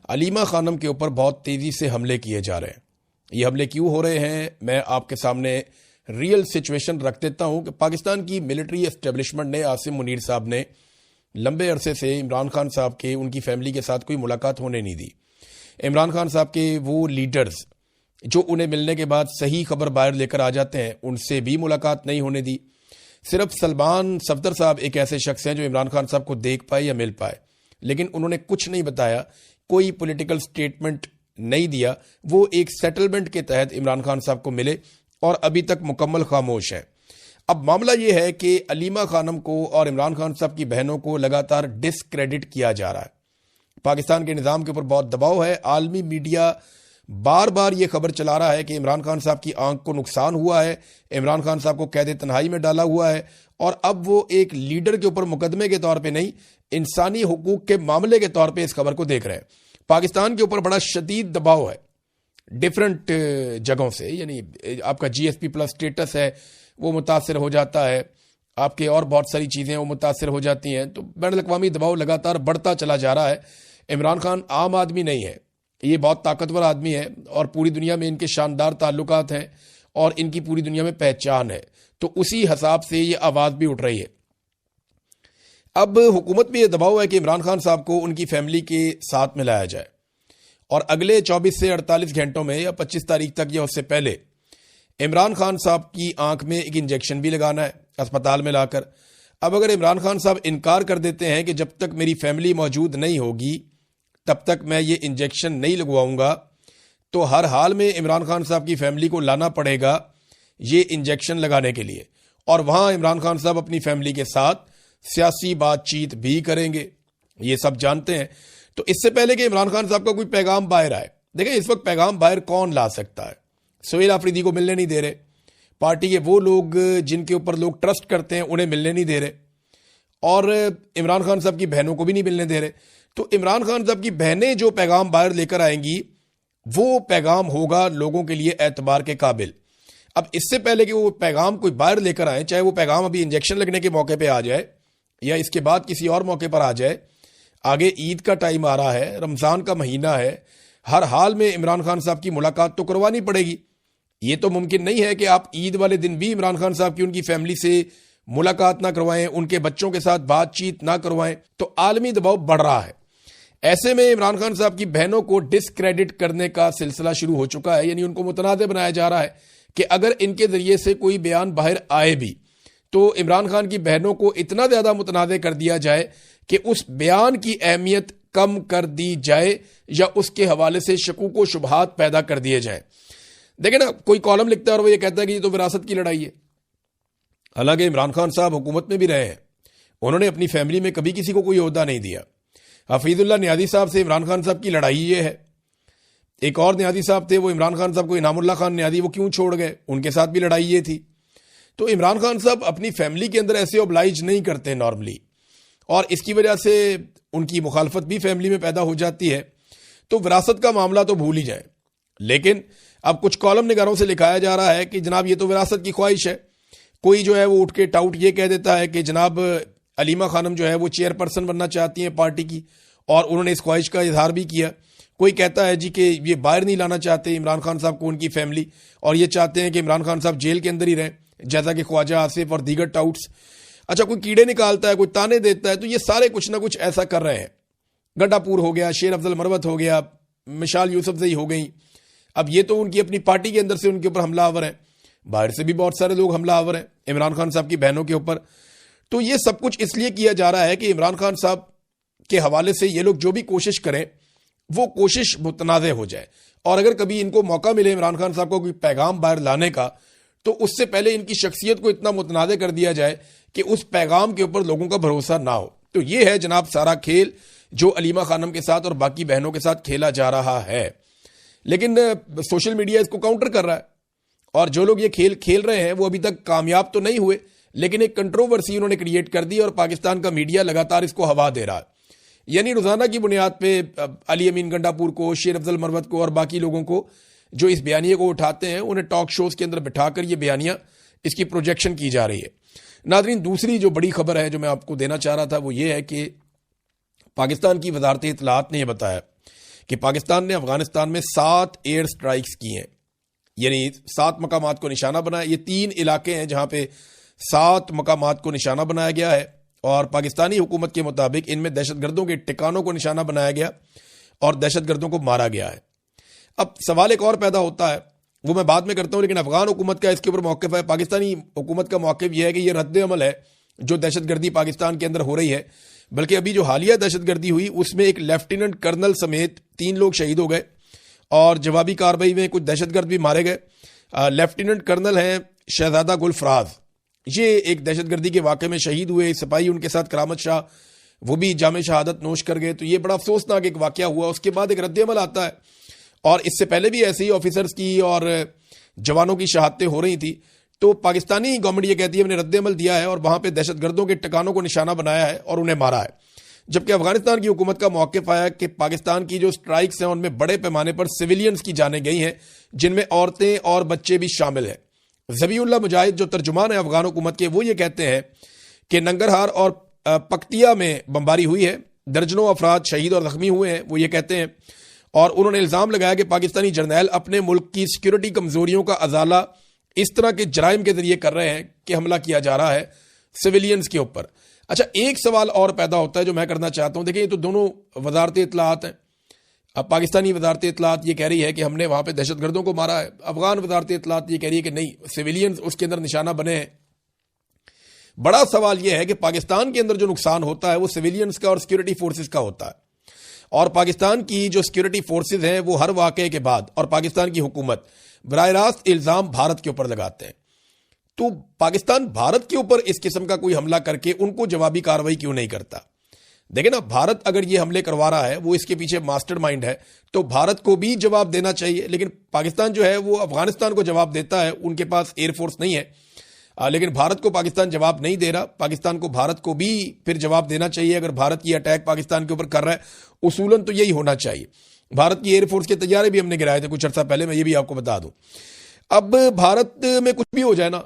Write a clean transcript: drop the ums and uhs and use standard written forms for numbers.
अलीमा खानम के ऊपर बहुत तेजी से हमले किए जा रहे हैं। ये हमले क्यों हो रहे हैं, मैं आपके सामने रियल सिचुएशन रख देता हूं कि पाकिस्तान की मिलिट्री एस्टेब्लिशमेंट ने आसिम मुनीर साहब ने लंबे अरसे से इमरान खान साहब के उनकी फैमिली के साथ कोई मुलाकात होने नहीं दी। इमरान खान साहब के वो लीडर्स जो उन्हें मिलने के बाद सही खबर बाहर लेकर आ जाते हैं, उनसे भी मुलाकात नहीं होने दी। सिर्फ सलमान सफदर साहब एक ऐसे शख्स हैं जो इमरान खान साहब को देख पाए या मिल पाए, लेकिन उन्होंने कुछ नहीं बताया, कोई पॉलिटिकल स्टेटमेंट नहीं दिया। वो एक सेटलमेंट के तहत इमरान खान साहब को मिले और अभी तक मुकम्मल खामोश है। अब मामला यह है कि अलीमा खानम को और इमरान खान साहब की बहनों को लगातार डिसक्रेडिट किया जा रहा है। पाकिस्तान के निज़ाम के ऊपर बहुत दबाव है। आलमी मीडिया बार बार ये खबर चला रहा है कि इमरान खान साहब की आंख को नुकसान हुआ है, इमरान खान साहब को कैद तन्हाई में डाला हुआ है, और अब वो एक लीडर के ऊपर मुकदमे के तौर पे नहीं, इंसानी हुकूक के मामले के तौर पे इस खबर को देख रहे हैं। पाकिस्तान के ऊपर बड़ा शदीद दबाव है डिफरेंट जगहों से, यानी आपका जीएसपी प्लस स्टेटस है वो मुतासर हो जाता है, आपके और बहुत सारी चीज़ें वो मुतासर हो जाती हैं। तो बैनुल अक़वामी दबाव लगातार बढ़ता चला जा रहा है। इमरान खान आम आदमी नहीं है, ये बहुत ताकतवर आदमी है और पूरी दुनिया में इनके शानदार ताल्लुकात हैं और इनकी पूरी दुनिया में पहचान है। तो उसी हिसाब से ये आवाज़ भी उठ रही है। अब हुकूमत में ये दबाव है कि इमरान खान साहब को उनकी फैमिली के साथ मिलाया जाए और अगले 24 से 48 घंटों में या 25 तारीख तक या उससे पहले इमरान खान साहब की आंख में एक इंजेक्शन भी लगाना है अस्पताल में लाकर। अब अगर इमरान खान साहब इनकार कर देते हैं कि जब तक मेरी फैमिली मौजूद नहीं होगी तब तक मैं ये इंजेक्शन नहीं लगवाऊंगा, तो हर हाल में इमरान खान साहब की फैमिली को लाना पड़ेगा ये इंजेक्शन लगाने के लिए, और वहां इमरान खान साहब अपनी फैमिली के साथ सियासी बातचीत भी करेंगे, ये सब जानते हैं। तो इससे पहले कि इमरान खान साहब का कोई पैगाम बाहर आए, देखें इस वक्त पैगाम बाहर कौन ला सकता है? सुहेल आफरीदी को मिलने नहीं दे रहे, पार्टी के वो लोग जिनके ऊपर लोग ट्रस्ट करते हैं उन्हें मिलने नहीं दे रहे, और इमरान खान साहब की बहनों को भी नहीं मिलने दे रहे। तो इमरान खान साहब की बहनें जो पैगाम बाहर लेकर आएंगी वो पैगाम होगा लोगों के लिए एतबार के काबिल। अब इससे पहले कि वो पैगाम कोई बाहर लेकर आए, चाहे वो पैगाम अभी इंजेक्शन लगने के मौके पे आ जाए या इसके बाद किसी और मौके पर आ जाए, आगे ईद का टाइम आ रहा है, रमज़ान का महीना है, हर हाल में इमरान खान साहब की मुलाकात तो करवानी पड़ेगी। ये तो मुमकिन नहीं है कि आप ईद वाले दिन भी इमरान खान साहब की उनकी फैमिली से मुलाकात ना करवाएं, उनके बच्चों के साथ बातचीत ना करवाएं। तो आलमी दबाव बढ़ रहा है। ऐसे में इमरान खान साहब की बहनों को डिसक्रेडिट करने का सिलसिला शुरू हो चुका है, यानी उनको मुतनाज़ बनाया जा रहा है कि अगर इनके जरिए से कोई बयान बाहर आए भी तो इमरान खान की बहनों को इतना ज्यादा मुतनाज़ कर दिया जाए कि उस बयान की अहमियत कम कर दी जाए या उसके हवाले से शकूक व शुबहात पैदा कर दिए जाए। देखें ना, कोई कॉलम लिखता है और वो ये कहता है कि ये तो विरासत की लड़ाई है। हालांकि इमरान खान साहब हुकूमत में भी रहे हैं, उन्होंने अपनी फैमिली में कभी किसी को कोई ओहदा नहीं दिया। हफीजुल्लाह नियाज़ी साहब से इमरान खान साहब की लड़ाई ये है। एक और नियाज़ी साहब थे, वो इमरान खान साहब को इनामुल्लाह खान नियाज़ी, वो क्यों छोड़ गए, उनके साथ भी लड़ाई ये थी। तो इमरान खान साहब अपनी फैमिली के अंदर ऐसे ओब्लाइज नहीं करते नॉर्मली, और इसकी वजह से उनकी मुखालफत भी फैमिली में पैदा हो जाती है। तो विरासत का मामला तो भूल ही जाए। लेकिन अब कुछ कॉलम निगारों से लिखाया जा रहा है कि जनाब ये तो विरासत की ख्वाहिश है। कोई जो है वो उठ के टाउट ये कह देता है कि जनाब अलीमा खानम जो है वो चेयरपर्सन बनना चाहती हैं पार्टी की, और उन्होंने इस ख्वाहिश का इजहार भी किया। कोई कहता है जी कि ये बाहर नहीं लाना चाहते इमरान खान साहब को उनकी फैमिली, और ये चाहते हैं कि इमरान खान साहब जेल के अंदर ही रहें, जैसा कि ख्वाजा आसिफ और दीगर टाउट्स। अच्छा, कोई कीड़े निकालता है, कोई ताने देता है, तो ये सारे कुछ ना कुछ ऐसा कर रहे हैं। गड्डापुर हो गया, शेर अफजल मरवत हो गया, मिशाल यूसुफजई हो गई। अब ये तो उनकी अपनी पार्टी के अंदर से उनके ऊपर हमलावर हैं, बाहर से भी बहुत सारे लोग हमलावर हैं इमरान खान साहब की बहनों के ऊपर। तो ये सब कुछ इसलिए किया जा रहा है कि इमरान खान साहब के हवाले से ये लोग जो भी कोशिश करें वो कोशिश मुतनाज़ हो जाए, और अगर कभी इनको मौका मिले इमरान खान साहब को कोई पैगाम बाहर लाने का, तो उससे पहले इनकी शख्सियत को इतना मुतनाज़ कर दिया जाए कि उस पैगाम के ऊपर लोगों का भरोसा ना हो। तो ये है जनाब सारा खेल जो अलीमा खानम के साथ और बाकी बहनों के साथ खेला जा रहा है। लेकिन सोशल मीडिया इसको काउंटर कर रहा है, और जो लोग ये खेल खेल रहे हैं वो अभी तक कामयाब तो नहीं हुए, लेकिन एक कंट्रोवर्सी उन्होंने क्रिएट कर दी और पाकिस्तान का मीडिया लगातार इसको हवा दे रहा है। यानी रोजाना की बुनियाद पे अली अमीन गंडापुर को, शेर अफजल मरवत को और बाकी लोगों को जो इस बयानिए को उठाते हैं उन्हें टॉक शोज के अंदर बिठाकर ये बयानियां इसकी प्रोजेक्शन की जा रही है। नाज़रीन, दूसरी जो बड़ी खबर है जो मैं आपको देना चाह रहा था वो ये है कि पाकिस्तान की वजारत इत्तलाआत ने यह बताया कि पाकिस्तान ने अफगानिस्तान में 7 एयर स्ट्राइक्स की हैं, यानी 7 मकामात को निशाना बनाया। ये 3 इलाके हैं जहां पे 7 मकामात को निशाना बनाया गया है और पाकिस्तानी हुकूमत के मुताबिक इनमें दहशतगर्दों के ठिकानों को निशाना बनाया गया और दहशतगर्दों को मारा गया है। अब सवाल एक और पैदा होता है, वो मैं बाद में करता हूं, लेकिन अफगान हुकूमत का इसके ऊपर मौक़िफ़ है। पाकिस्तानी हुकूमत का मौक़िफ़ यह है कि यह रद्द अमल है जो दहशतगर्दी पाकिस्तान के अंदर हो रही है। बल्कि अभी जो हालिया दहशतगर्दी हुई उसमें एक लेफ्टिनेंट कर्नल समेत 3 लोग शहीद हो गए और जवाबी कार्रवाई में कुछ दहशतगर्द भी मारे गए। लेफ्टिनेंट कर्नल हैं शहजादा गुल फराज, ये एक दहशतगर्दी के वाक़े में शहीद हुए। सिपाही उनके साथ करामत शाह, वो भी जामे शहादत नोश कर गए। तो ये बड़ा अफसोसनाक एक वाक़या हुआ। उसके बाद एक रद्द अमल आता है और इससे पहले भी ऐसे ही ऑफिसर्स की और जवानों की शहादतें हो रही थी। तो पाकिस्तानी गवर्नमेंट ये कहती है हमने रद्द अमल दिया है और वहां पे दहशतगर्दों के ठिकानों को निशाना बनाया है और उन्हें मारा है। जबकि अफगानिस्तान की हुकूमत का मौक़िफ़ आया कि पाकिस्तान की जो स्ट्राइक्स हैं उनमें बड़े पैमाने पर सिविलियंस की जानें गई हैं, जिनमें औरतें और बच्चे भी शामिल हैं। ज़बीउल्लाह मुजाहिद जो तर्जुमान है अफगान हुकूमत के, वो ये कहते हैं कि नंगरहार और पक्तिया में बमबारी हुई है, दर्जनों अफराद शहीद और जख्मी हुए हैं, वो ये कहते हैं। और उन्होंने इल्ज़ाम लगाया कि पाकिस्तानी जर्नैल अपने मुल्क की सिक्योरिटी कमजोरियों का अजाला इस तरह के जराइम के जरिए कर रहे हैं कि हमला किया जा रहा है सिविलियंस के ऊपर। अच्छा, एक सवाल और पैदा होता है जो मैं करना चाहता हूं। देखिए, ये तो दोनों वजारत इत्तलाआत हैं। अब पाकिस्तानी वजारत इत्तलाआत ये कह रही है कि हमने वहां पे दहशतगर्दों को मारा है, अफगान वजारत इत्तलाआत ये कह रही है कि नहीं, सिविलियंस उसके अंदर निशाना बने हैं। बड़ा सवाल यह है कि पाकिस्तान के अंदर जो नुकसान होता है वो सिविलियंस का और सिक्योरिटी फोर्सेज का होता है, और पाकिस्तान की जो सिक्योरिटी फोर्सेज हैं वो हर वाक़े के बाद और पाकिस्तान की हुकूमत बराह रास्त इल्ज़ाम भारत के ऊपर लगाते हैं। तो पाकिस्तान भारत के ऊपर इस किस्म का कोई हमला करके उनको जवाबी कार्रवाई क्यों नहीं करता? देखें ना, भारत अगर ये हमले करवा रहा है, वो इसके पीछे मास्टरमाइंड है, तो भारत को भी जवाब देना चाहिए। लेकिन पाकिस्तान जो है वो अफगानिस्तान को जवाब देता है, उनके पास एयरफोर्स नहीं है, लेकिन भारत को पाकिस्तान जवाब नहीं दे रहा। पाकिस्तान को भारत को भी फिर जवाब देना चाहिए। अगर भारत की अटैक पाकिस्तान के ऊपर कर रहा है, उसूलन तो यही होना चाहिए। भारत की एयरफोर्स के तैयारे भी हमने गिराए थे कुछ अर्सा पहले, मैं ये भी आपको बता दूं। अब भारत में कुछ भी हो जाए ना,